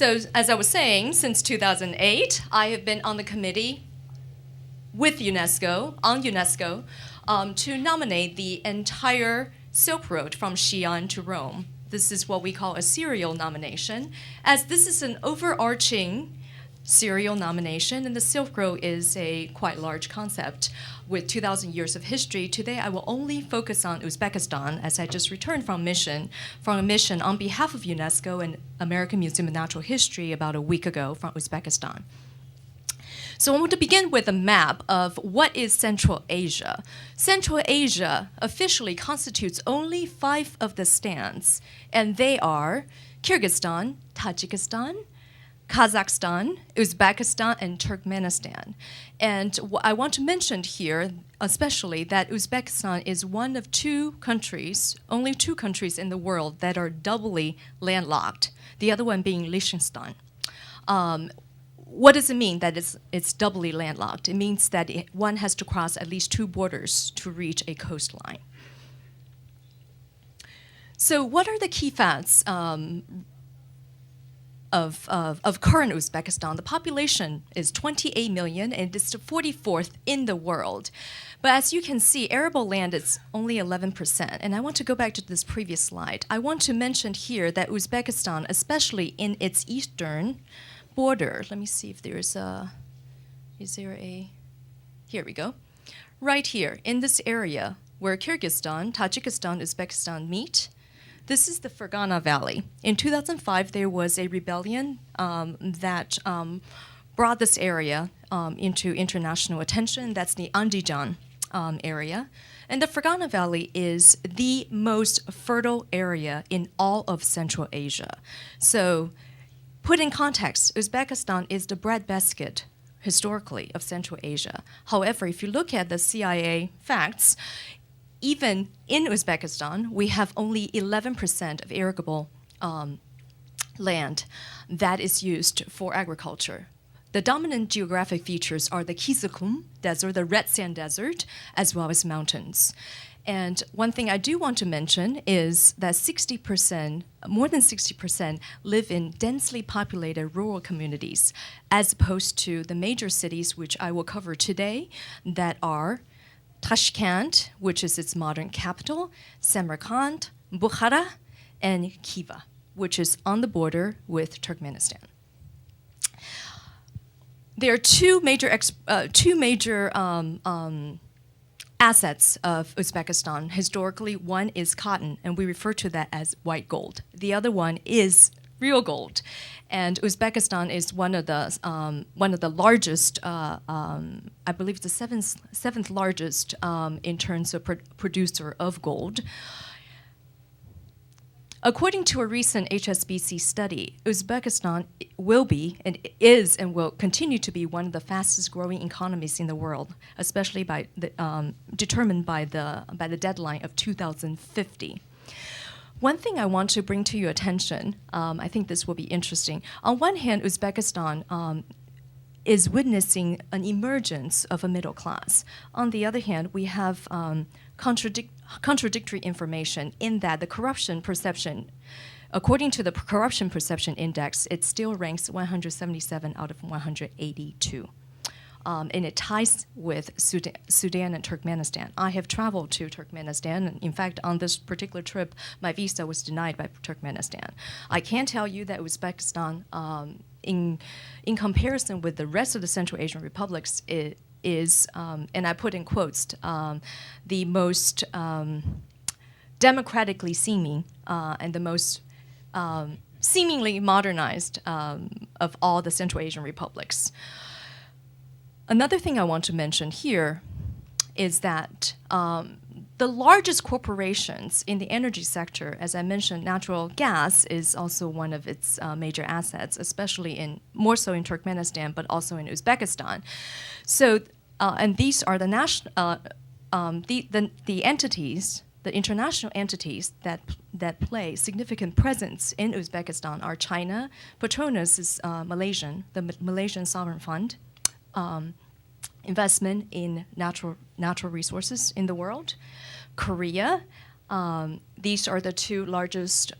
So as I was saying, since 2008, I have been on the committee with UNESCO, to nominate the entire Silk Road from Xi'an to Rome. This is what we call a serial nomination, as this is an overarching serial nomination, and the Silk Road is a quite large concept with 2,000 years of history. Today, I will only focus on Uzbekistan, as I just returned from a mission on behalf of UNESCO and American Museum of Natural History about a week ago from Uzbekistan. So I want to begin with a map of what is Central Asia. Central Asia officially constitutes only 5 of the stands, and they are Kyrgyzstan, Tajikistan, Kazakhstan, Uzbekistan, and Turkmenistan. And I want to mention here, especially, that Uzbekistan is one of 2 countries, only 2 countries in the world that are doubly landlocked, the other one being Liechtenstein. What does it mean that it's doubly landlocked? It means that one has to cross at least 2 borders to reach a coastline. So what are the key facts of current Uzbekistan? The population is 28 million, and it's the 44th in the world. But as you can see, arable land is only 11%. And I want to go back to this previous slide. I want to mention here that Uzbekistan, especially in its eastern border, let me see if there's here we go. Right here, in this area where Kyrgyzstan, Tajikistan, Uzbekistan meet, this is the Fergana Valley. In 2005, there was a rebellion that brought this area into international attention. That's the Andijan area. And the Fergana Valley is the most fertile area in all of Central Asia. So, put in context, Uzbekistan is the breadbasket, historically, of Central Asia. However, if you look at the CIA facts, even in Uzbekistan, we have only 11% of arable land that is used for agriculture. The dominant geographic features are the Kizilkum Desert, the Red Sand Desert, as well as mountains. And one thing I do want to mention is that 60%, more than 60%, live in densely populated rural communities, as opposed to the major cities, which I will cover today, that are Tashkent, which is its modern capital, Samarkand, Bukhara, and Khiva, which is on the border with Turkmenistan. There are two major assets of Uzbekistan. Historically, one is cotton, and we refer to that as white gold. The other one is real gold, and Uzbekistan is one of the largest. I believe the seventh largest in terms of producer of gold. According to a recent HSBC study, Uzbekistan will be and is and will continue to be one of the fastest growing economies in the world, especially determined by the deadline of 2050. One thing I want to bring to your attention, I think this will be interesting. On one hand, Uzbekistan is witnessing an emergence of a middle class. On the other hand, we have contradictory information in that the corruption perception, according to the Corruption Perception Index, it still ranks 177 out of 182. And it ties with Sudan and Turkmenistan. I have traveled to Turkmenistan, and in fact, on this particular trip, my visa was denied by Turkmenistan. I can tell you that Uzbekistan, in comparison with the rest of the Central Asian republics, is, and I put in quotes, the most democratically seeming and the most seemingly modernized of all the Central Asian republics. Another thing I want to mention here is that the largest corporations in the energy sector, as I mentioned, natural gas is also one of its major assets, especially more so in Turkmenistan, but also in Uzbekistan. So, and these are the entities, the international entities that play significant presence in Uzbekistan are China. Petronas is Malaysian, the Malaysian Sovereign Fund. Investment in natural resources in the world. Korea, these are the 2 largest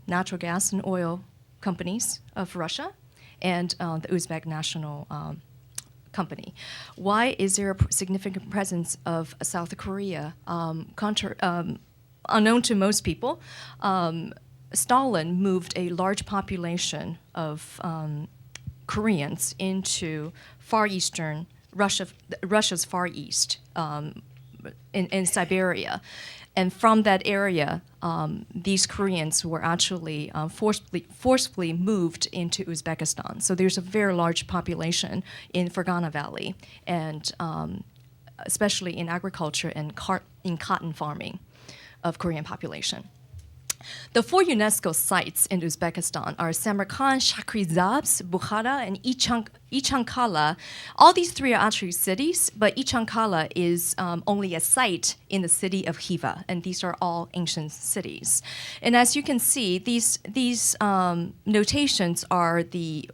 natural gas and oil companies of Russia and the Uzbek national company. Why is there a significant presence of South Korea? Unknown to most people, Stalin moved a large population of Koreans into far eastern Russia's far east, in Siberia. And from that area, these Koreans were actually forcefully moved into Uzbekistan. So there's a very large population in Fergana Valley, and especially in agriculture and in cotton farming of Korean population. The 4 UNESCO sites in Uzbekistan are Samarkand, Shahrizabsk, Bukhara, and Ichankala. All these 3 are actually cities, but Ichankala is only a site in the city of Khiva, and these are all ancient cities. And as you can see, these notations are the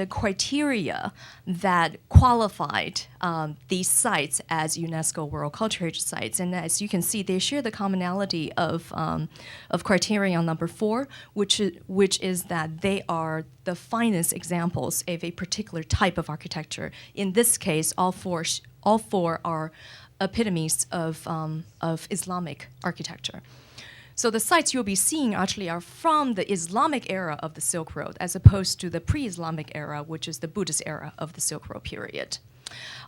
criteria that qualified these sites as UNESCO World Cultural Heritage Sites. And as you can see, they share the commonality of criterion number 4, which is that they are the finest examples of a particular type of architecture. In this case, all four are epitomes of Islamic architecture. So the sites you'll be seeing actually are from the Islamic era of the Silk Road, as opposed to the pre-Islamic era, which is the Buddhist era of the Silk Road period.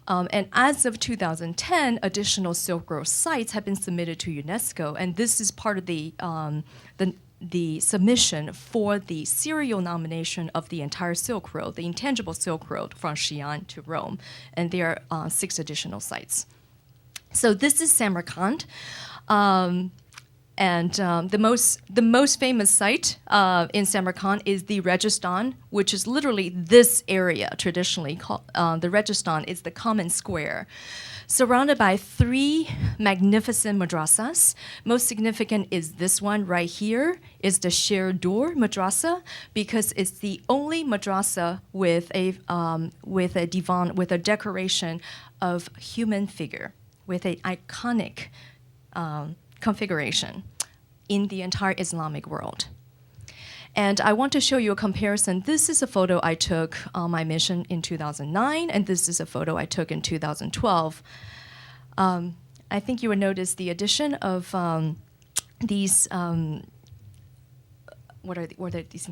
And as of 2010, additional Silk Road sites have been submitted to UNESCO, and this is part of the submission for the serial nomination of the entire Silk Road, the intangible Silk Road from Xi'an to Rome, and there are 6 additional sites. So this is Samarkand. And the most famous site in Samarkand is the Registan, which is literally this area traditionally called. The Registan is the common square, surrounded by 3 magnificent madrasas. Most significant is this one right here, is the Sher Dur madrasa, because it's the only madrasa with a divan, with a decoration of human figure, with an iconic configuration in the entire Islamic world. And I want to show you a comparison. This is a photo I took on my mission in 2009, and this is a photo I took in 2012. I think you would notice the addition of these what are these?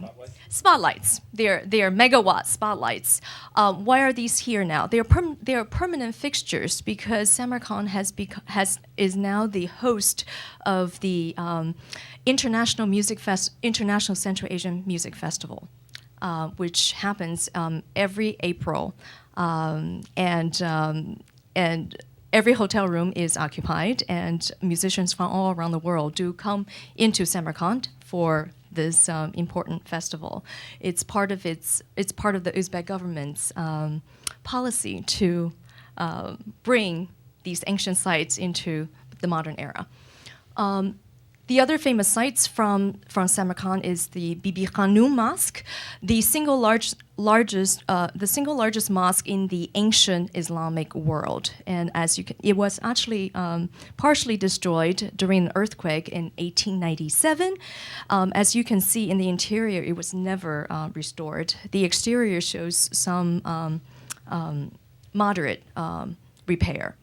Spotlights. They're megawatt spotlights. Why are these here now? They are permanent fixtures because Samarkand is now the host of the International Central Asian Music Festival, which happens every April, and every hotel room is occupied, and musicians from all around the world do come into Samarkand for this important festival. It's part of the Uzbek government's policy to bring these ancient sites into the modern era. The other famous sites from Samarkand is the Bibi Khanum Mosque, the single largest mosque in the ancient Islamic world. And it was actually partially destroyed during an earthquake in 1897. As you can see in the interior, it was never restored. The exterior shows some modern repair.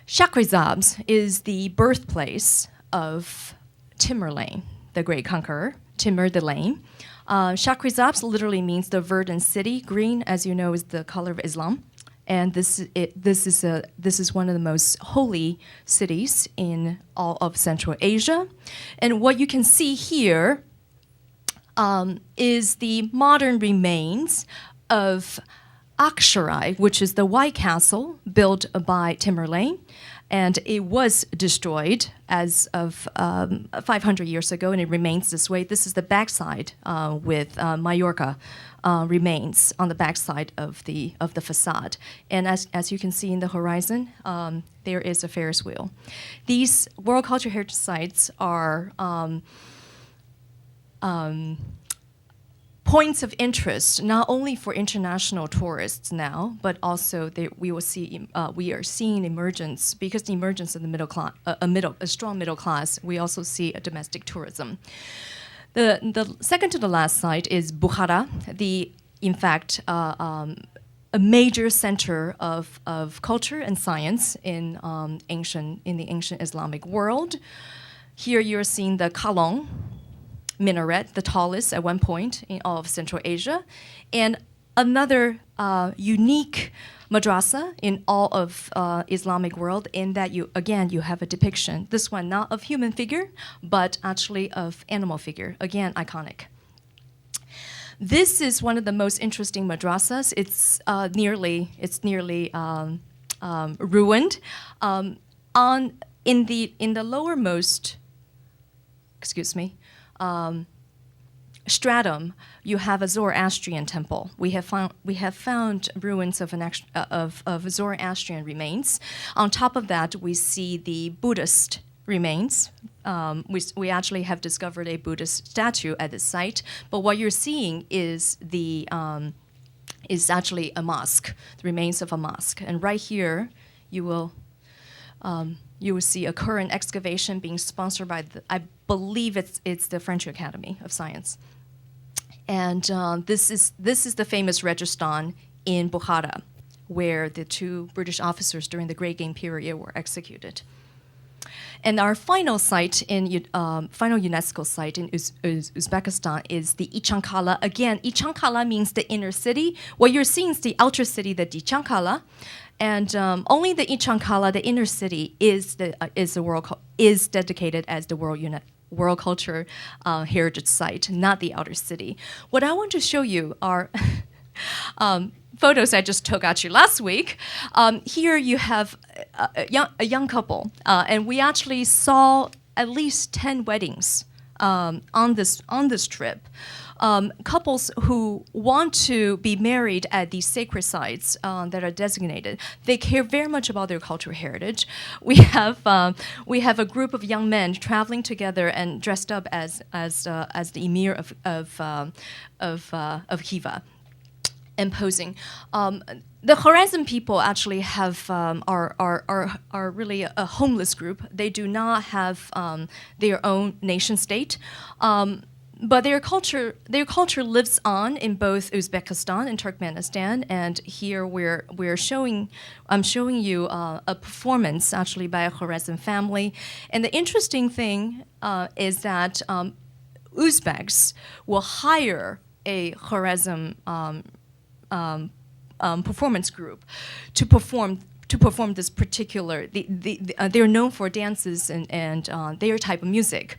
Shahrizabsk is the birthplace of Tamerlane, the great conqueror, Timur the Lame. Shahrizabsk literally means the verdant city. Green, as you know, is the color of Islam, and this is one of the most holy cities in all of Central Asia. And what you can see here is the modern remains of Aksharai, which is the White Castle built by Tamerlane, and it was destroyed as of 500 years ago, and it remains this way. This is the backside with Mallorca remains on the backside of the facade, and as you can see in the horizon, there is a Ferris wheel. These World Cultural Heritage Sites are points of interest not only for international tourists now, but also we are seeing emergence, because the emergence of the middle class, a strong middle class. We also see a domestic tourism. The second to the last site is Bukhara, in fact, a major center of culture and science in the ancient Islamic world. Here you're seeing the Kalong minaret, the tallest at one point in all of Central Asia, and another unique madrasa in all of Islamic world in that you have a depiction, this one not of human figure, but actually of animal figure, again, iconic. This is one of the most interesting madrasas. It's nearly ruined. In the lowermost, stratum, you have a Zoroastrian temple. We have found ruins of Zoroastrian remains. On top of that, we see the Buddhist remains. We actually have discovered a Buddhist statue at this site. But what you're seeing is actually a mosque, the remains of a mosque. And right here, you will see a current excavation being sponsored by I believe it's the French Academy of Science. And this is the famous Rajasthan in Bukhara, where the two British officers during the Great Game period were executed. And our final site final UNESCO site in Uzbekistan is the Ichankala. Again, Ichankala means the inner city. What you're seeing is the outer city, the Dichankala, and only the Ichankala, the inner city, is dedicated as the World Culture Heritage Site, not the outer city. What I want to show you are photos I just took actually last week. Here you have a young couple, and we actually saw at least 10 weddings on this trip. Couples who want to be married at these sacred sites that are designated, they care very much about their cultural heritage. We have a group of young men traveling together and dressed up as the emir of Khiva, and posing. The Khwarezm people actually are really a homeless group. They do not have their own nation state. But their culture lives on in both Uzbekistan and Turkmenistan, and here I'm showing you a performance actually by a Khwarezm family. And the interesting thing is that Uzbeks will hire a Khwarezm performance group to perform this particular. They're known for dances and their type of music.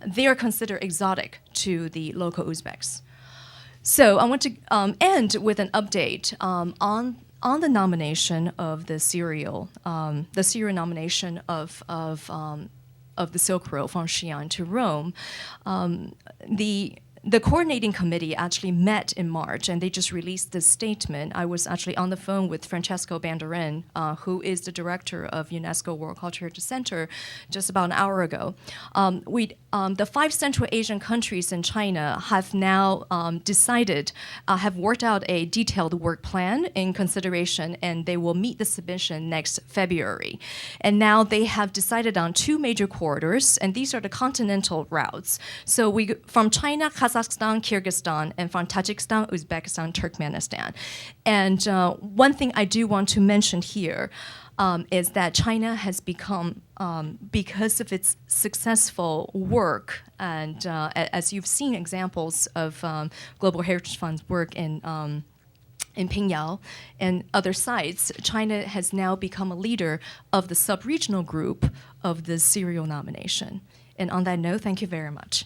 They are considered exotic to the local Uzbeks. So I want to end with an update on the nomination of the serial nomination of the Silk Road from Xi'an to Rome. The coordinating committee actually met in March, and they just released this statement. I was actually on the phone with Francesco Banderin, who is the director of UNESCO World Cultural Heritage Center, just about an hour ago. The 5 Central Asian countries and China have now have worked out a detailed work plan in consideration, and they will meet the submission next February. And now they have decided on 2 major corridors, and these are the continental routes. So from China, Kazakhstan, Kyrgyzstan, and from Tajikistan, Uzbekistan, Turkmenistan. And one thing I do want to mention here is that China has become, because of its successful work, and as you've seen examples of Global Heritage Fund's work in Pingyao and other sites, China has now become a leader of the sub-regional group of the serial nomination. And on that note, thank you very much.